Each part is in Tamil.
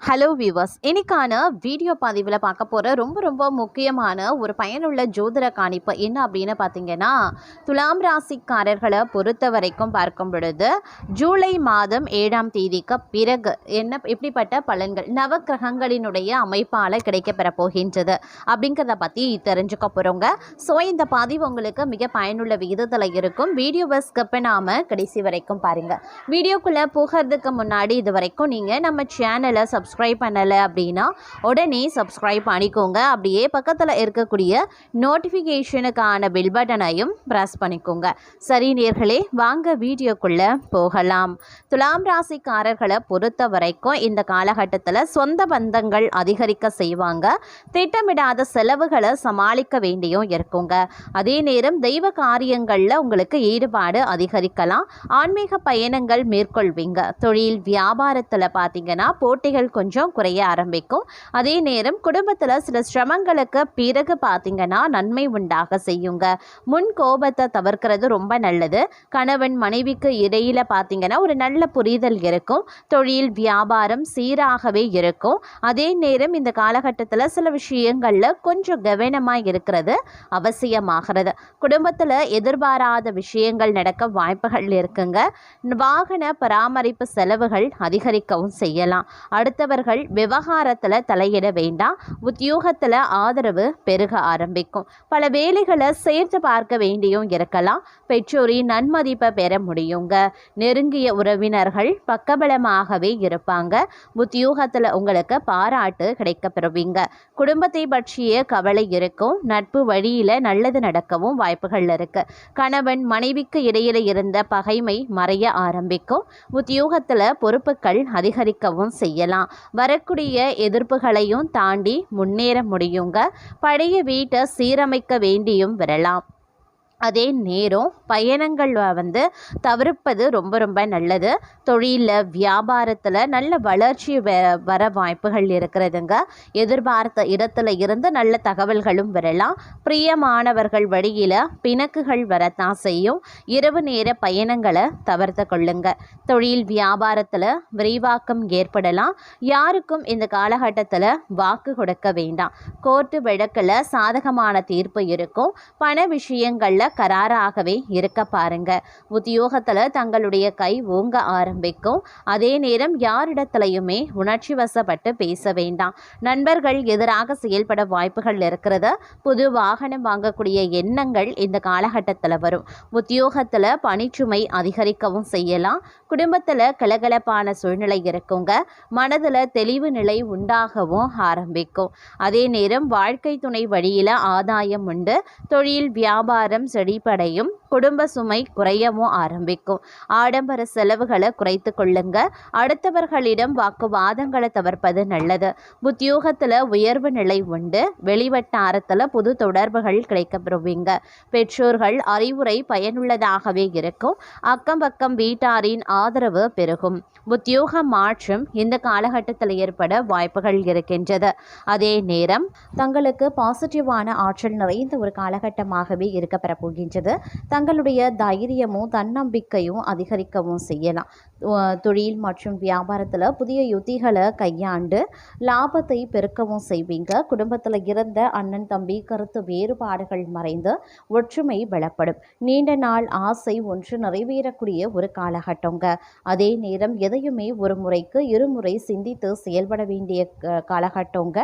ஹலோ வியூவர்ஸ், இன்னைக்கான வீடியோ பதிவில் பார்க்க போகிற ரொம்ப முக்கியமான ஒரு பயனுள்ள ஜோதிட காணிப்பு என்ன அப்படின்னு பார்த்தீங்கன்னா, துலாம் ராசிக்காரர்களை பொறுத்த வரைக்கும் பார்க்கும் பொழுது ஜூலை மாதம் 7ஆம் தேதிக்கு பிறகு எப்படிப்பட்ட பலன்கள் நவக்கிரகங்களினுடைய அமைப்பால் கிடைக்கப்பெற போகின்றது அப்படிங்கிறத பற்றி தெரிஞ்சுக்க போகிறோங்க. ஸோ இந்த பதிவு உங்களுக்கு மிக பயனுள்ள விகிதத்தில் இருக்கும். வீடியோவை ஸ்கிப் பண்ணாமல் கடைசி வரைக்கும் பாருங்கள். வீடியோக்குள்ளே போகிறதுக்கு முன்னாடி இது வரைக்கும் நீங்கள் நம்ம சேனலை சப்ஸ்கிரைப் பண்ணலை அப்படின்னா உடனே சப்ஸ்கிரைப் பண்ணிக்கோங்க. அப்படியே பக்கத்தில் இருக்கக்கூடிய நோட்டிஃபிகேஷனுக்கான பெல் பட்டனையும் ப்ரெஸ் பண்ணிக்கோங்க. சரி நேர்களே, வாங்க வீடியோக்குள்ளே போகலாம். துலாம் ராசிக்காரர்களை பொறுத்த வரைக்கும் இந்த காலகட்டத்தில் சொந்த பந்தங்கள் அதிகரிக்க செய்வாங்க. திட்டமிடாத செலவுகளை சமாளிக்க வேண்டியும் இருக்குங்க. அதே நேரம் தெய்வ காரியங்களில் உங்களுக்கு ஈடுபாடு அதிகரிக்கலாம். ஆன்மீக பயணங்கள் மேற்கொள்வீங்க. தொழில் வியாபாரத்தில் பார்த்தீங்கன்னா போட்டிகள் கொஞ்சம் குறைய ஆரம்பிக்கும். அதே நேரம் குடும்பத்தில் சில சிரமங்களுக்கு பிறகு பார்த்தீங்கன்னா நன்மை உண்டாக செய்யுங்க. முன் கோபத்தை தவிர்க்கிறது ரொம்ப நல்லது. கணவன் மனைவிக்கு இடையில பார்த்தீங்கன்னா ஒரு நல்ல புரிதல் இருக்கும். தொழில் வியாபாரம் சீராகவே இருக்கும். அதே நேரம் இந்த காலகட்டத்தில் சில விஷயங்களில் கொஞ்சம் கவனமாக இருக்கிறது அவசியமாகிறது. குடும்பத்தில் எதிர்பாராத விஷயங்கள் நடக்க வாய்ப்புகள் இருக்குங்க. வாகன பராமரிப்பு செலவுகள் அதிகரிக்கவும் செய்யலாம். அடுத்தவர்கள் விவகாரத்தில் தலையிட வேண்டாம். உத்தியோகத்தில் ஆதரவு பெருக ஆரம்பிக்கும். பல வேலைகளை சேர்த்து பார்க்க வேண்டியும் இருக்கலாம். பெற்றோரின் நன்மதிப்பை பெற முடியுங்க. நெருங்கிய உறவினர்கள் பக்கபலமாகவே இருப்பாங்க. உத்தியோகத்தில் உங்களுக்கு பாராட்டு கிடைக்க பெறுவீங்க. குடும்பத்தை பற்றிய கவலை இருக்கும். நட்பு வழியில் நல்லது நடக்கவும் வாய்ப்புகள் இருக்கு. கணவன் மனைவிக்கு இடையில இருந்த பகைமை மறைய ஆரம்பிக்கும். உத்தியோகத்தில் பொறுப்புகள் அதிகரிக்கவும் செய்யலாம். வரக்கூடிய எதிர்ப்புகளையும் தாண்டி முன்னேற முடியுங்க. பழைய வீட்டை சீரமைக்க வேண்டியும் வரலாம். அதே நேரம் பயணங்கள் தவிர்ப்பது ரொம்ப நல்லது. தொழிலில் வியாபாரத்தில் நல்ல வளர்ச்சி வர வாய்ப்புகள் இருக்கிறதுங்க. எதிர்பார்த்த இடத்துல இருந்து நல்ல தகவல்களும் வரலாம். பிரியமானவர்கள் வழியில் பிணக்குகள் வரத்தான் செய்யும். இரவு நேர பயணங்களை தவிர்த்து கொள்ளுங்க. தொழில் வியாபாரத்தில் விரிவாக்கம் ஏற்படலாம். யாருக்கும் இந்த காலகட்டத்தில் வாக்கு கொடுக்க வேண்டாம். கோர்ட்டு வழக்கில் சாதகமான தீர்ப்பு இருக்கும். பண விஷயங்களில் கராராகவே இருக்க பாருங்க. உத்தியோகத்துல தங்களுடைய கை ஓங்க ஆரம்பிக்கும். அதே நேரம் யாரிடத்திலையுமே உணர்ச்சி வசப்பட்டு பேச வேண்டாம். நண்பர்கள் எதிராக செயல்பட வாய்ப்புகள் இருக்கிறது. புது வாகனம் வாங்கக்கூடிய எண்ணங்கள் இந்த காலகட்டத்தில் வரும். உத்தியோகத்துல பணிச்சுமை அதிகரிக்கவும் செய்யலாம். குடும்பத்துல கலகலப்பான சூழ்நிலை இருக்குங்க. மனதுல தெளிவு நிலை உண்டாகவும் ஆரம்பிக்கும். அதே நேரம் வாழ்க்கை துணை வழியில ஆதாயம் உண்டு. தொழில் வியாபாரம் செழிப்படையும். குடும்ப சுமை குறையவும் ஆரம்பிக்கும். ஆடம்பர செலவுகளை குறைத்து கொள்ளுங்க. அடுத்தவர்களிடம் வாக்குவாதங்களை தவிர்ப்பது நல்லது. உத்தியோகத்தில் உயர்வு நிலை உண்டு. வெளிவட்டாரத்தில் புது தொடர்புகள் கிடைக்கப்பெறுவீங்க. பெற்றோர்கள் அறிவுரை பயனுள்ளதாகவே இருக்கும். அக்கம் பக்கம் வீட்டாரின் ஆதரவு பெருகும். உத்தியோக மாற்றம் இந்த காலகட்டத்தில் ஏற்பட வாய்ப்புகள் இருக்கின்றது. அதே நேரம் தங்களுக்கு பாசிட்டிவான ஆற்றல் நிறைந்த ஒரு காலகட்டமாகவே இருக்கப்பெற போகின்றது. தங்களுடைய தைரியமும் தன்னம்பிக்கையும் அதிகரிக்கவும் செய்யலாம். தொழில் மற்றும் வியாபாரத்தில் புதிய யுத்திகளை கையாண்டு லாபத்தை பெருக்கவும் செய்வீங்க. குடும்பத்தில் இருந்த அண்ணன் தம்பி கருத்து வேறுபாடுகள் மறைந்து ஒற்றுமை பலப்படும். நீண்ட நாள் ஆசை ஒன்று நிறைவேறக்கூடிய ஒரு காலகட்டங்க. அதே நேரம் எதையுமே ஒரு முறைக்கு இருமுறை சிந்தித்து செயல்பட வேண்டிய காலகட்டங்க.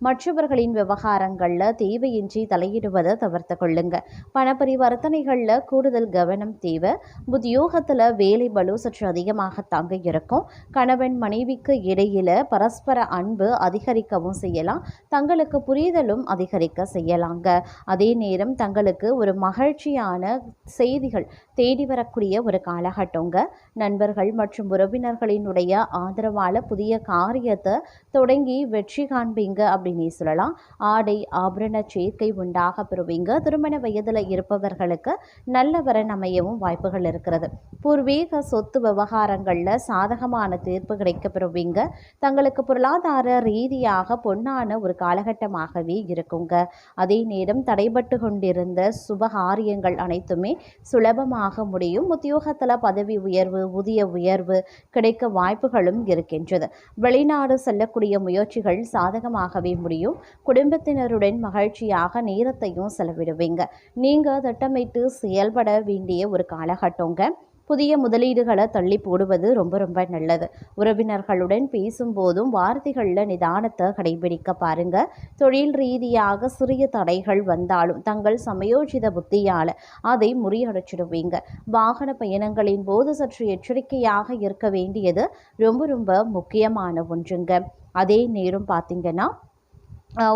மற்றவர்களின் விவகாரங்களில் தேவையின்றி தலையிடுவதை தவிர்த்து கொள்ளுங்க. பணப்பரிவர்த்தனைகளில் கூடுதல் கவனம் தேவை. உத்தியோகத்தில் வேலை பளு சற்று அதிகமாக தாங்க இருக்கும். கணவன் மனைவிக்கு இடையில பரஸ்பர அன்பு அதிகரிக்கவும் செய்யலாம். தங்களுக்கு புரிதலும் அதிகரிக்க செய்யலாங்க. அதே நேரம் தங்களுக்கு ஒரு மகிழ்ச்சியான செய்திகள் தேடி வரக்கூடிய ஒரு காலகட்டங்க. நண்பர்கள் மற்றும் உறவினர்களினுடைய ஆதரவால புதிய காரியத்தை தொடங்கி வெற்றி காண்பீங்க அப்படின்னு சொல்லலாம். ஆடை ஆபரண சேர்க்கை உண்டாக பெறுவீங்க. திருமண வயதில் இருப்பவர்களுக்கு நல்ல வரன் அமையவும் வாய்ப்புகள் இருக்கிறது. பூர்வீக சொத்து விவகார விவகாரங்களில் சாதகமான தீர்ப்பு கிடைக்கப்பெறுவீங்க. தங்களுக்கு பொருளாதார ரீதியாக பொன்னான ஒரு காலகட்டமாகவே இருக்குங்க. அதே நேரம் தடைபட்டு கொண்டிருந்த சுபகாரியங்கள் அனைத்துமே சுலபமாக முடியும். உத்தியோகத்தில் பதவி உயர்வு, ஊதிய உயர்வு கிடைக்க வாய்ப்புகளும் இருக்கின்றது. வெளிநாடு செல்லக்கூடிய முயற்சிகள் சாதகமாகவே முடியும். குடும்பத்தினருடன் மகிழ்ச்சியாக நேரத்தையும் செலவிடுவீங்க. நீங்கள் திட்டமிட்டு செயல்பட வேண்டிய ஒரு காலகட்டங்க. புதிய முதலீடுகளை தள்ளி போடுவது ரொம்ப ரொம்ப நல்லது. உறவினர்களுடன் பேசும்போதும் வார்த்தைகளில் நிதானத்தை கடைபிடிக்க பாருங்க. தொழில் ரீதியாக சிறிய தடைகள் வந்தாலும் தங்கள் சமயோஜித புத்தியால் அதை முறியடிச்சிடுவீங்க. வாகன பயணங்களின் போது சற்று எச்சரிக்கையாக இருக்க வேண்டியது ரொம்ப ரொம்ப முக்கியமான ஒன்றுங்க. அதே நேரம் பார்த்தீங்கன்னா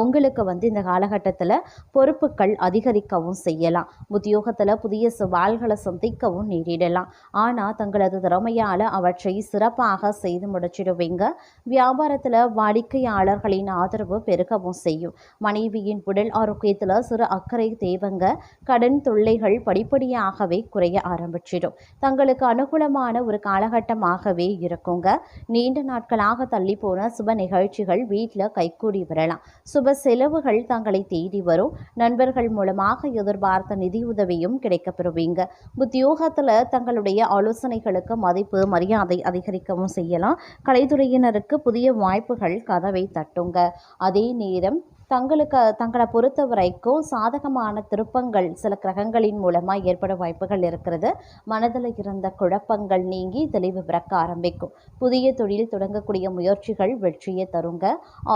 உங்களுக்கு இந்த காலகட்டத்தில் பொறுப்புகள் அதிகரிக்கவும் செய்யலாம். உத்தியோகத்தில் புதிய சவால்களை சந்திக்கவும் நேரிடலாம். ஆனால் தங்களது திறமையால் அவற்றை சிறப்பாக செய்து முடிச்சிடுவீங்க. வியாபாரத்தில் வாடிக்கையாளர்களின் ஆதரவு பெருகவும் செய்யும். மனைவியின் உடல் ஆரோக்கியத்தில் சிறு அக்கறை தேவைங்க. கடன் தொல்லைகள் படிப்படியாகவே குறைய ஆரம்பிச்சிடும். தங்களுக்கு அனுகூலமான ஒரு காலகட்டமாகவே இருக்குங்க. நீண்ட நாட்களாக தள்ளி போன சுப நிகழ்ச்சிகள் வீட்டில் கைகூடி வரலாம். சுப செலவுகள் தங்களை தேடி வரும். நண்பர்கள் மூலமாக எதிர்பார்த்த நிதியுதவியும் கிடைக்கப்பெறுவீங்க. உத்தியோகத்தில் தங்களுடைய ஆலோசனைகளுக்கு மதிப்பு மரியாதை அதிகரிக்கவும் செய்யலாம். கலைத்துறையினருக்கு புதிய வாய்ப்புகள் கதவை தட்டுங்க. அதே நேரம் தங்களை பொறுத்த வரைக்கும் சாதகமான திருப்பங்கள் சில கிரகங்களின் மூலமாக ஏற்பட வாய்ப்புகள் இருக்கிறது. மனதில் இருந்த குழப்பங்கள் நீங்கி தெளிவு பிறக்க ஆரம்பிக்கும். புதிய தொழில் தொடங்கக்கூடிய முயற்சிகள் வெற்றியை தருங்க.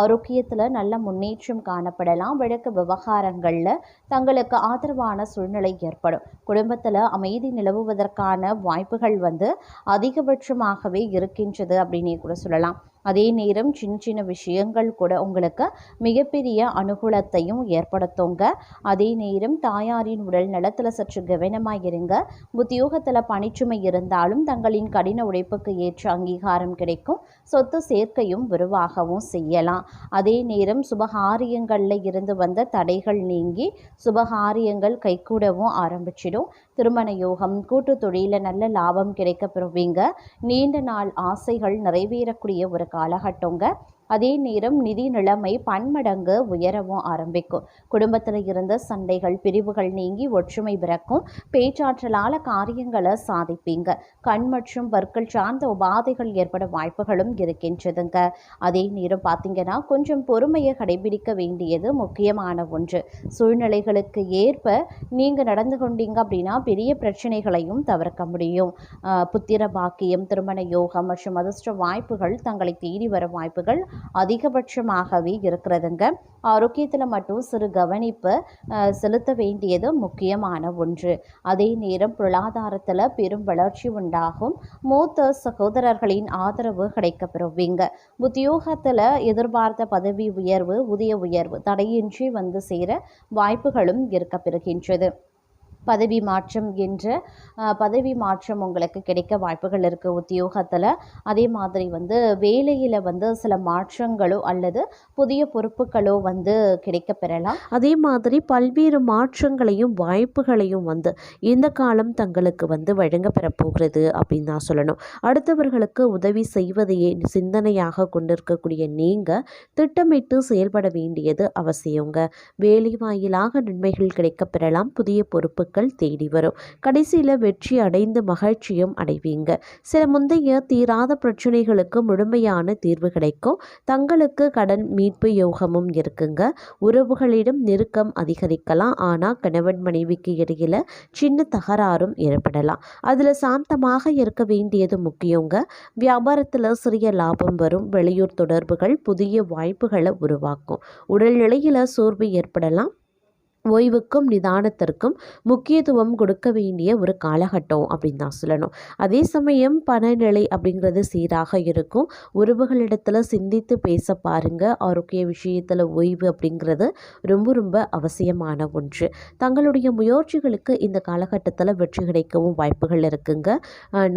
ஆரோக்கியத்தில் நல்ல முன்னேற்றம் காணப்படலாம். வழக்கு விவகாரங்களில் தங்களுக்கு ஆதரவான சூழ்நிலை ஏற்படும். குடும்பத்தில் அமைதி நிலவுவதற்கான வாய்ப்புகள் அதிகபட்சமாகவே இருக்கின்றது அப்படின்னே கூட சொல்லலாம். அதே நேரம் சின்ன சின்ன விஷயங்கள் கூட உங்களுக்கு மிகப்பெரிய அனுகூலத்தையும் ஏற்படுத்துங்க. அதே நேரம் தாயாரின் உடல் நலத்தில் சற்று கவனமாக இருங்க. உத்தியோகத்தில் பணிச்சுமை இருந்தாலும் தங்களின் கடின உழைப்புக்கு ஏற்ற அங்கீகாரம் கிடைக்கும். சொத்து சேர்க்கையும் விரிவாகவும் செய்யலாம். அதே நேரம் சுபகாரியங்களில் இருந்து வந்த தடைகள் நீங்கி சுபகாரியங்கள் கைகூடவும் ஆரம்பிச்சிடும். திருமண யோகம், கூட்டு தொழிலில் நல்ல லாபம் கிடைக்கப்பெறுவீங்க. நீண்ட நாள் ஆசைகள் நிறைவேறக்கூடிய ஒரு காலகட்டங்க. அதே நேரம் நிதி நிலைமை பன்மடங்கு உயரவும் ஆரம்பிக்கும். குடும்பத்தில் இருந்த சண்டைகள் பிரிவுகள் நீங்கி ஒற்றுமை பிறக்கும். பேச்சாற்றலால் காரியங்களை சாதிப்பீங்க. கண் மற்றும் பற்கள் சார்ந்த உபாதைகள் ஏற்பட வாய்ப்புகளும் இருக்கின்றதுங்க. அதே நேரம் பார்த்தீங்கன்னா கொஞ்சம் பொறுமையை கடைபிடிக்க வேண்டியது முக்கியமான ஒன்று. சூழ்நிலைகளுக்கு ஏற்ப நீங்கள் நடந்து கொண்டீங்க அப்படின்னா பெரிய பிரச்சனைகளையும் தவிர்க்க முடியும். புத்திர பாக்கியம், திருமண யோகம் மற்றும் அதிர்ஷ்ட வாய்ப்புகள் தங்களை தேடி வர வாய்ப்புகள் அதிகபட்சமாகவே இருக்கிறதுங்க. ஆரோக்கியத்தில் மட்டும் சிறு கவனிப்பு செலுத்த வேண்டியது முக்கியமான ஒன்று. அதே நேரம் பொருளாதாரத்தில் பெரும் வளர்ச்சி உண்டாகும். மூத்த சகோதரர்களின் ஆதரவு கிடைக்கப்பெறுவீங்க. உத்தியோகத்தில் எதிர்பார்த்த பதவி உயர்வு, ஊதிய உயர்வு தடையின்றி சேர வாய்ப்புகளும் இருக்கப்பெறுகின்றது. பதவி மாற்றம் உங்களுக்கு கிடைக்க வாய்ப்புகள் இருக்குது உத்தியோகத்தில். அதே மாதிரி வேலையில் சில மாற்றங்களோ அல்லது புதிய பொறுப்புகளோ கிடைக்க பெறலாம். அதே மாதிரி பல்வேறு மாற்றங்களையும் வாய்ப்புகளையும் இந்த காலம் தங்களுக்கு வழங்க பெறப்போகிறது அப்படின்னு தான் சொல்லணும். அடுத்தவர்களுக்கு உதவி செய்வதையே சிந்தனையாக கொண்டிருக்கக்கூடிய நீங்கள் திட்டமிட்டு செயல்பட வேண்டியது அவசியங்க. வேலை வாயிலாக நன்மைகள் கிடைக்க பெறலாம். புதிய பொறுப்பு தேடி வரும். கடைசியில் வெற்றி அடைந்து மகிழ்ச்சியும் அடைவீங்க. சில முந்தைய தீராத பிரச்சனைகளுக்கு முழுமையான தீர்வு கிடைக்கும். தங்களுக்கு கடன் மீட்பு யோகமும் இருக்குங்க. உறவுகளிடம் நெருக்கம் அதிகரிக்கலாம். ஆனால் கணவன் மனைவிக்கு இடையில சின்ன தகராறும் ஏற்படலாம். அதில் சாந்தமாக இருக்க வேண்டியது முக்கியங்க. வியாபாரத்தில் சிறிய லாபம் வரும். வெளியூர் தொடர்புகள் புதிய வாய்ப்புகளை உருவாக்கும். உடல்நிலையில் சோர்வு ஏற்படலாம். ஓய்வுக்கும் நிதானத்திற்கும் முக்கியத்துவம் கொடுக்க வேண்டிய ஒரு காலகட்டம் அப்படின்னு தான் சொல்லணும். அதே சமயம் பணநிலை அப்படிங்கிறது சீராக இருக்கும். உறவுகளிடத்தில் சிந்தித்து பேச பாருங்க. ஆரோக்கிய விஷயத்தில் ஓய்வு அப்படிங்கிறது ரொம்ப ரொம்ப அவசியமான ஒன்று. தங்களுடைய முயற்சிகளுக்கு இந்த காலகட்டத்தில் வெற்றி கிடைக்கவும் வாய்ப்புகள் இருக்குங்க.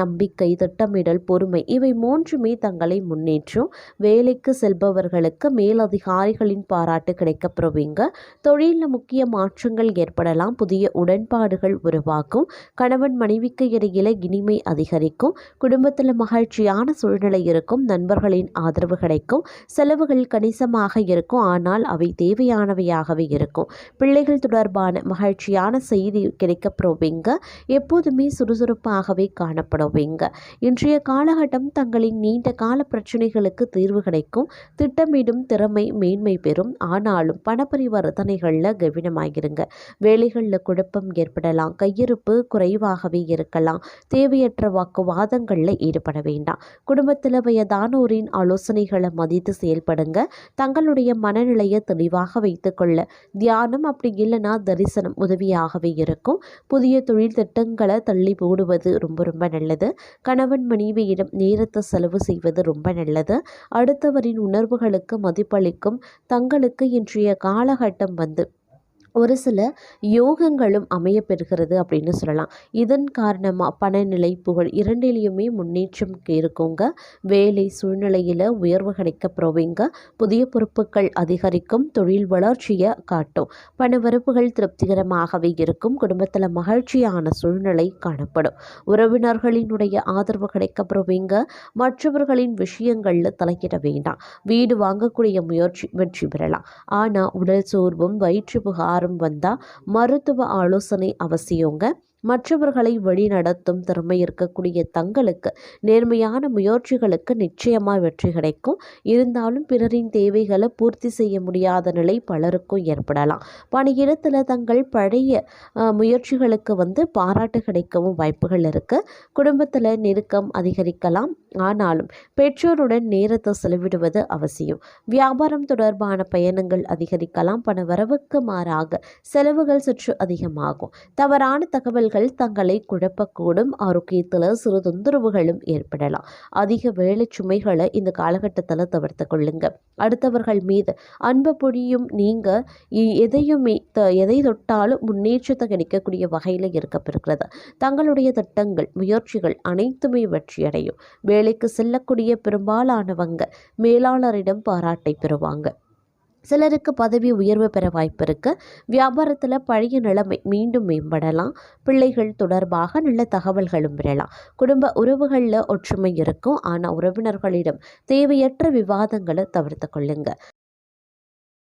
நம்பிக்கை, திட்டமிடல், பொறுமை இவை மூன்றுமே தங்களை முன்னேற்றும். வேலைக்கு செல்பவர்களுக்கு மேலதிகாரிகளின் பாராட்டு கிடைக்கப்பெறுவீங்க. தொழிலில் முக்கியமான மாற்றங்கள் ஏற்படலாம். புதிய உடன்பாடுகள் உருவாகும். கணவன் மனைவிக்கு இடையில இனிமை அதிகரிக்கும். குடும்பத்தில் மகிழ்ச்சியான சூழ்நிலை இருக்கும். நண்பர்களின் ஆதரவு கிடைக்கும். செலவுகள் கணிசமாக இருக்கும், ஆனால் அவை தேவையானவையாகவே இருக்கும். பிள்ளைகள் தொடர்பான மகிழ்ச்சியான செய்தி கிடைக்கப்பெறுவீங்க. எப்போதுமே சுறுசுறுப்பாகவே காணப்படுவீங்க. இன்றைய காலகட்டம் தங்களின் நீண்ட கால பிரச்சனைகளுக்கு தீர்வு கிடைக்கும். திட்டமிடும் திறமை மேன்மை பெறும். ஆனாலும் பணப்பரிவர்த்தனைகளில் கவனமாகிருங்க. வேலைகளில் குழப்பம் ஏற்படலாம். கையிருப்பு குறைவாகவே இருக்கலாம். தேவையற்ற வாக்குவாதங்களில் ஈடுபட வேண்டாம். குடும்பத்தில் வயதானோரின் ஆலோசனைகளை மதித்து செயல்படுங்க. தங்களுடைய மனநிலையை தெளிவாக வைத்துக்கொள்ள தியானம், அப்படி இல்லைன்னா தரிசனம் உதவியாகவே இருக்கும். புதிய தொழில் திட்டங்களை தள்ளி போடுவது ரொம்ப ரொம்ப நல்லது. கணவன் மனைவியிடம் நேரத்தை செலவு செய்வது ரொம்ப நல்லது. அடுத்தவரின் உணர்வுகளுக்கு மதிப்பளிக்கும் தங்களுக்கு இன்றைய காலகட்டம் ஒரு சில யோகங்களும் அமைய பெறுகிறது அப்படின்னு சொல்லலாம். இதன் காரணமாக பணநிலை, புகழ் இரண்டிலையுமே முன்னேற்றம் இருக்குங்க. வேலை சூழ்நிலையில் உயர்வு கிடைக்கப்பெறுவீங்க. புதிய பொறுப்புகள் அதிகரிக்கும். தொழில் வளர்ச்சியை காட்டும். பணவரப்புகள் திருப்திகரமாகவே இருக்கும். குடும்பத்தில் மகிழ்ச்சியான சூழ்நிலை காணப்படும். உறவினர்களினுடைய ஆதரவு கிடைக்கப்பெறுவீங்க. மற்றவர்களின் விஷயங்களில் தலையிட வேண்டாம். வீடு வாங்கக்கூடிய முயற்சி வெற்றி பெறலாம். ஆனால் உடல் சோர்வும் வயிற்று புகாரும் வந்தால் மருத்துவ ஆலோசனை அவசியங்க. மற்றவர்களை வழிநடத்தும் திறமை இருக்கக்கூடிய தங்களுக்கு நேர்மையான முயற்சிகளுக்கு நிச்சயமாக வெற்றி கிடைக்கும். இருந்தாலும் பிறரின் தேவைகளை பூர்த்தி செய்ய முடியாத நிலை பலருக்கும் ஏற்படலாம். பணியிடத்தில் தங்கள் பழைய முயற்சிகளுக்கு பாராட்டு கிடைக்கவும் வாய்ப்புகள் இருக்குது. குடும்பத்தில் நெருக்கம் அதிகரிக்கலாம். ஆனாலும் பெற்றோருடன் நேரத்தை செலவிடுவது அவசியம். வியாபாரம் தொடர்பான பயணங்கள் அதிகரிக்கலாம். பண வரவுக்கு மாறாக செலவுகள் சற்று அதிகமாகும். தவறான தகவல்கள் தங்களை குழப்பக்கூடும். ஆரோக்கியத்தில் சிறு தொந்தரவுகளும் ஏற்படலாம். அதிக வேலை சுமைகளை இந்த காலகட்டத்தில் தவிர்த்து கொள்ளுங்க. அடுத்தவர்கள் மீது அன்பு பொழியும் நீங்க எதை தொட்டாலும் முன்னேற்றத்தை கிடைக்கக்கூடிய வகையில் இருக்கப்பெறுகிறது. தங்களுடைய திட்டங்கள் முயற்சிகள் அனைத்துமே வெற்றியடையும். வேலைக்கு செல்லக்கூடிய பெரும்பாலானவங்க மேலாளரிடம் பாராட்டை பெறுவாங்க. சிலருக்கு பதவி உயர்வு பெற வாய்ப்பு இருக்குது. வியாபாரத்தில் பழைய நிலைமை மீண்டும் மேம்படலாம். பிள்ளைகள் தொடர்பாக நல்ல தகவல்களும் பெறலாம். குடும்ப உறவுகளில் ஒற்றுமை இருக்கும். ஆனால் உறவினர்களிடம் தேவையற்ற விவாதங்களை தவிர்த்து கொள்ளுங்க.